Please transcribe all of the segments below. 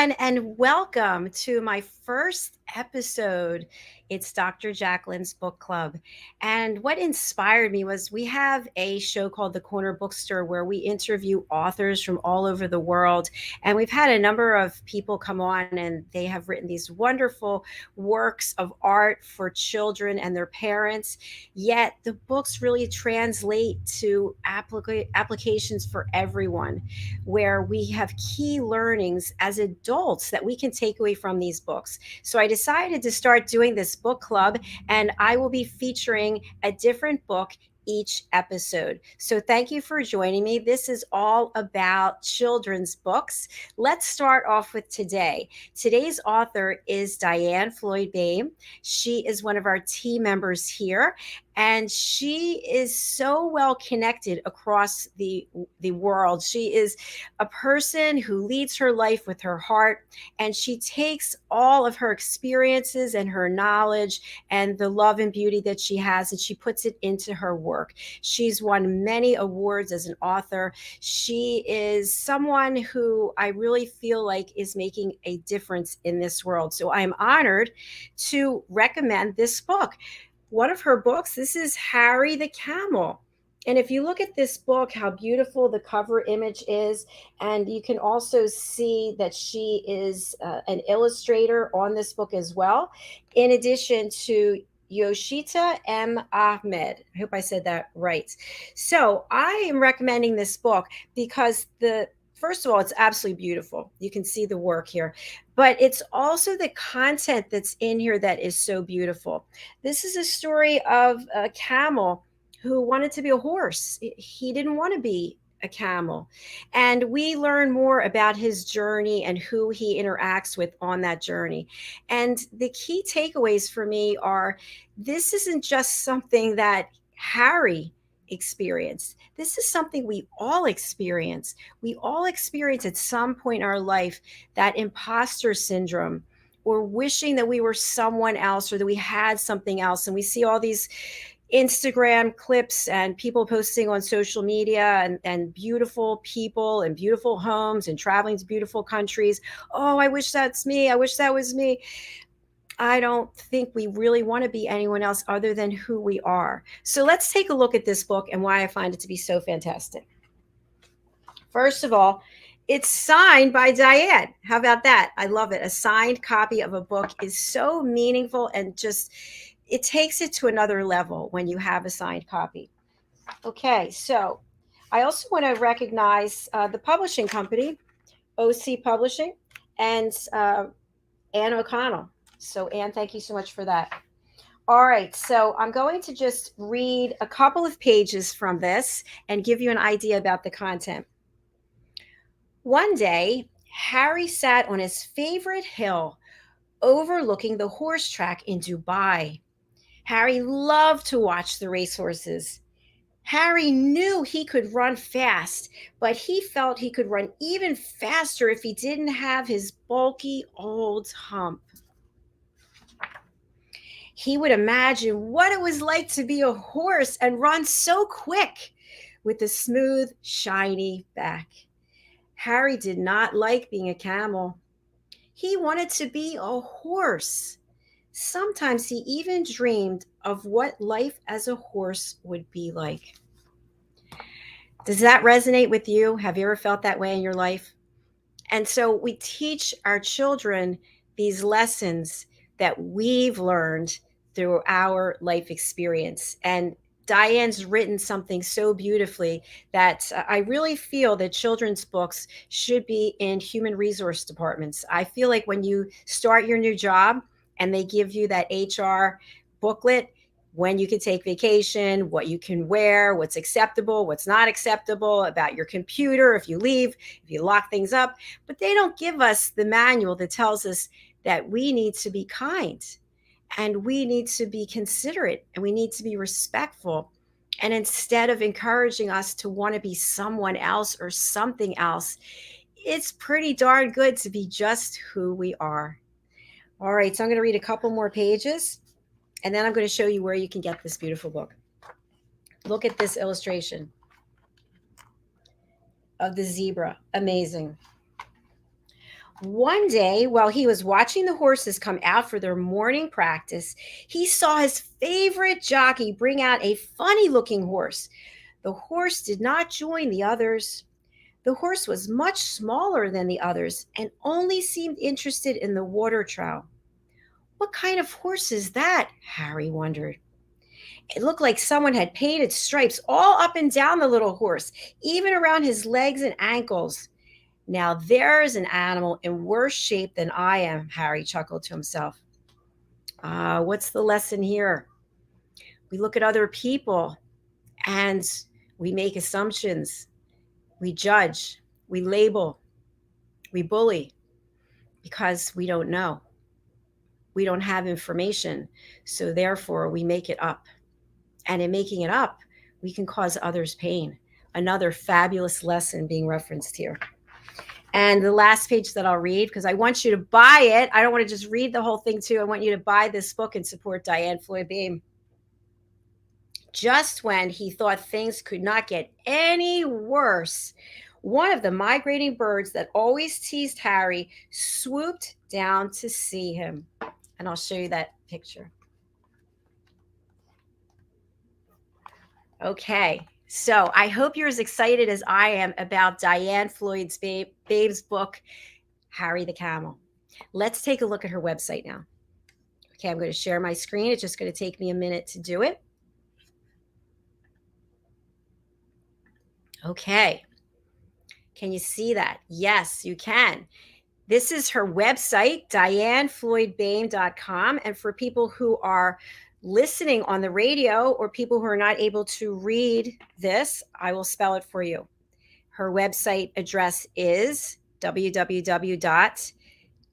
everyone, and welcome to my first episode. It's Dr. Jacalyn's Book Club. And what inspired me was we have a show called The Corner Bookstore where we interview authors from all over the world. And we've had a number of people come on and they have written these wonderful works of art for children and their parents. Yet the books really translate to applications for everyone where we have key learnings as adults that we can take away from these books. So I decided to start doing this book club, and I will be featuring a different book each episode. So thank you for joining me. This is all about children's books. Let's start off with today. Today's author is Diane Floyd BOEHM. She is one of our team members here, and she is so well connected across the world. She is a person who leads her life with her heart, and she takes all of her experiences and her knowledge and the love and beauty that she has, and she puts it into her work. She's won many awards as an author. She is someone who I really feel like is making a difference in this world. So I am honored to recommend this book. One of her books, this is Harry the Camel. And if you look at this book, how beautiful the cover image is, and you can also see that she is an illustrator on this book as well, in addition to YOSHITA AHMED. I hope I said that right. So I am recommending this book because first of all, it's absolutely beautiful. You can see the work here, but it's also the content that's in here that is so beautiful. This is a story of a camel who wanted to be a horse. He didn't want to be a camel. And we learn more about his journey and who he interacts with on that journey. And the key takeaways for me are this isn't just something that Harry experienced. This is something we all experience. We all experience at some point in our life that imposter syndrome, or wishing that we were someone else or that we had something else. And we see all these Instagram clips and people posting on social media and beautiful people and beautiful homes and traveling to beautiful countries. Oh, I wish that's me. I wish that was me. I don't think we really want to be anyone else other than who we are. So let's take a look at this book and why I find it to be so fantastic. First of all, it's signed by Diane. How about that? I love it. A signed copy of a book is so meaningful, and just it takes it to another level when you have a signed copy. Okay, so I also want to recognize the publishing company, OC Publishing, and Anne O'Connell. So Anne, thank you so much for that. All right, so I'm going to just read a couple of pages from this and give you an idea about the content. One day, Harry sat on his favorite hill overlooking the horse track in Dubai. Harry loved to watch the racehorses. Harry knew he could run fast, but he felt he could run even faster if he didn't have his bulky old hump. He would imagine what it was like to be a horse and run so quick with a smooth, shiny back. Harry did not like being a camel. He wanted to be a horse. Sometimes he even dreamed of what life as a horse would be like. Does that resonate with you? Have you ever felt that way in your life? And so we teach our children these lessons that we've learned through our life experience. And Diane's written something so beautifully that I really feel that children's books should be in human resource departments. I feel like when you start your new job and they give you that HR booklet, when you can take vacation, what you can wear, what's acceptable, what's not acceptable, about your computer, if you leave, if you lock things up. But they don't give us the manual that tells us that we need to be kind and we need to be considerate and we need to be respectful. And instead of encouraging us to want to be someone else or something else, it's pretty darn good to be just who we are. All right, so I'm going to read a couple more pages, and then I'm going to show you where you can get this beautiful book. Look at this illustration of the zebra. Amazing. One day, while he was watching the horses come out for their morning practice, he saw his favorite jockey bring out a funny-looking horse. The horse did not join the others. The horse was much smaller than the others and only seemed interested in the water trough. What kind of horse is that? Harry wondered. It looked like someone had painted stripes all up and down the little horse, even around his legs and ankles. Now there's an animal in worse shape than I am, Harry chuckled to himself. What's the lesson here? We look at other people and we make assumptions. We judge, we label, we bully because we don't know. We don't have information. So therefore, we make it up. And in making it up, we can cause others pain. Another fabulous lesson being referenced here. And the last page that I'll read, because I want you to buy it. I don't want to just read the whole thing too. I want you to buy this book and support Diane Floyd BOEHM. Just when he thought things could not get any worse, one of the migrating birds that always teased Harry swooped down to see him. And I'll show you that picture. Okay, so I hope you're as excited as I am about Diane Floyd's BOEHM's book, Harry the Camel. Let's take a look at her website now. Okay, I'm going to share my screen. It's just going to take me a minute to do it. Okay, can you see that? Yes, you can. This is her website, DianneFloydBOEHM. And for people who are listening on the radio or people who are not able to read this, I will spell it for you. Her website address is www.DIANN'S.com.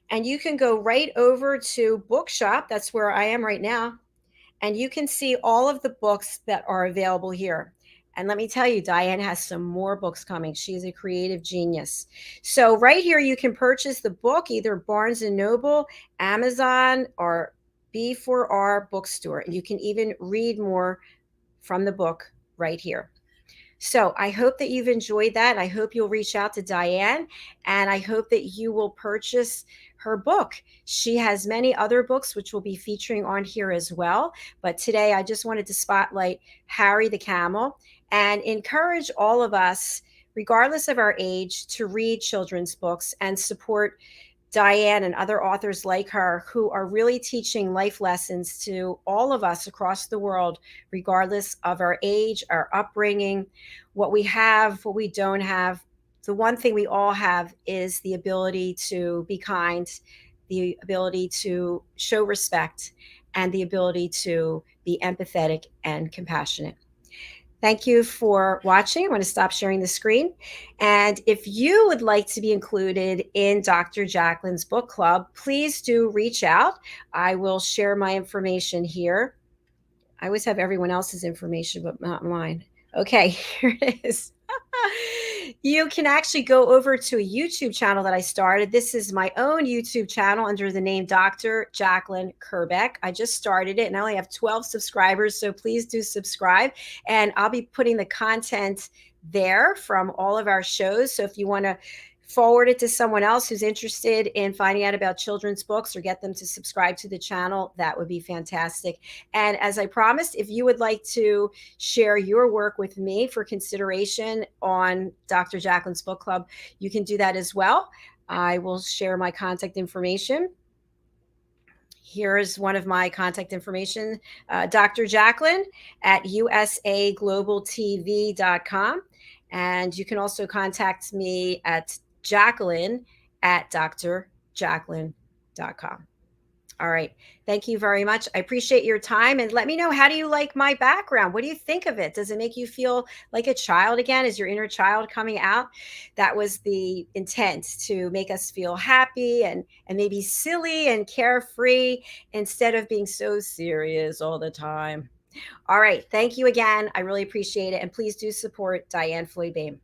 And you can go right over to Bookshop. That's where I am right now. And you can see all of the books that are available here. And let me tell you, Diane has some more books coming. She's a creative genius. So right here, you can purchase the book, either Barnes & Noble, Amazon, or B4R bookstore. And you can even read more from the book right here. So I hope that you've enjoyed that. I hope you'll reach out to Diane, and I hope that you will purchase her book. She has many other books which we'll be featuring on here as well. But today I just wanted to spotlight Harry the Camel and encourage all of us, regardless of our age, to read children's books and support Diane and other authors like her who are really teaching life lessons to all of us across the world, regardless of our age, our upbringing, what we have, what we don't have. The one thing we all have is the ability to be kind, the ability to show respect, and the ability to be empathetic and compassionate. Thank you for watching. I'm going to stop sharing the screen. And if you would like to be included in Dr. Jacalyn's book club, please do reach out. I will share my information here. I always have everyone else's information, but not mine. Okay, here it is. You can actually go over to a YouTube channel that I started. This is my own YouTube channel under the name Dr. Jacalyn KERBECK. I just started it and I only have 12 subscribers, so please do subscribe. And I'll be putting the content there from all of our shows. So if you want to forward it to someone else who's interested in finding out about children's books or get them to subscribe to the channel, that would be fantastic. And as I promised, if you would like to share your work with me for consideration on Dr. Jacalyn's book club, you can do that as well. I will share my contact information. Here's one of my contact information, Dr. Jacalyn at usaglobaltv.com. And you can also contact me at Jacalyn at drjacalyn.com. All right. Thank you very much. I appreciate your time. And let me know, how do you like my background? What do you think of it? Does it make you feel like a child again? Is your inner child coming out? That was the intent, to make us feel happy and maybe silly and carefree instead of being so serious all the time. All right. Thank you again. I really appreciate it. And please do support Diane Floyd BOEHM.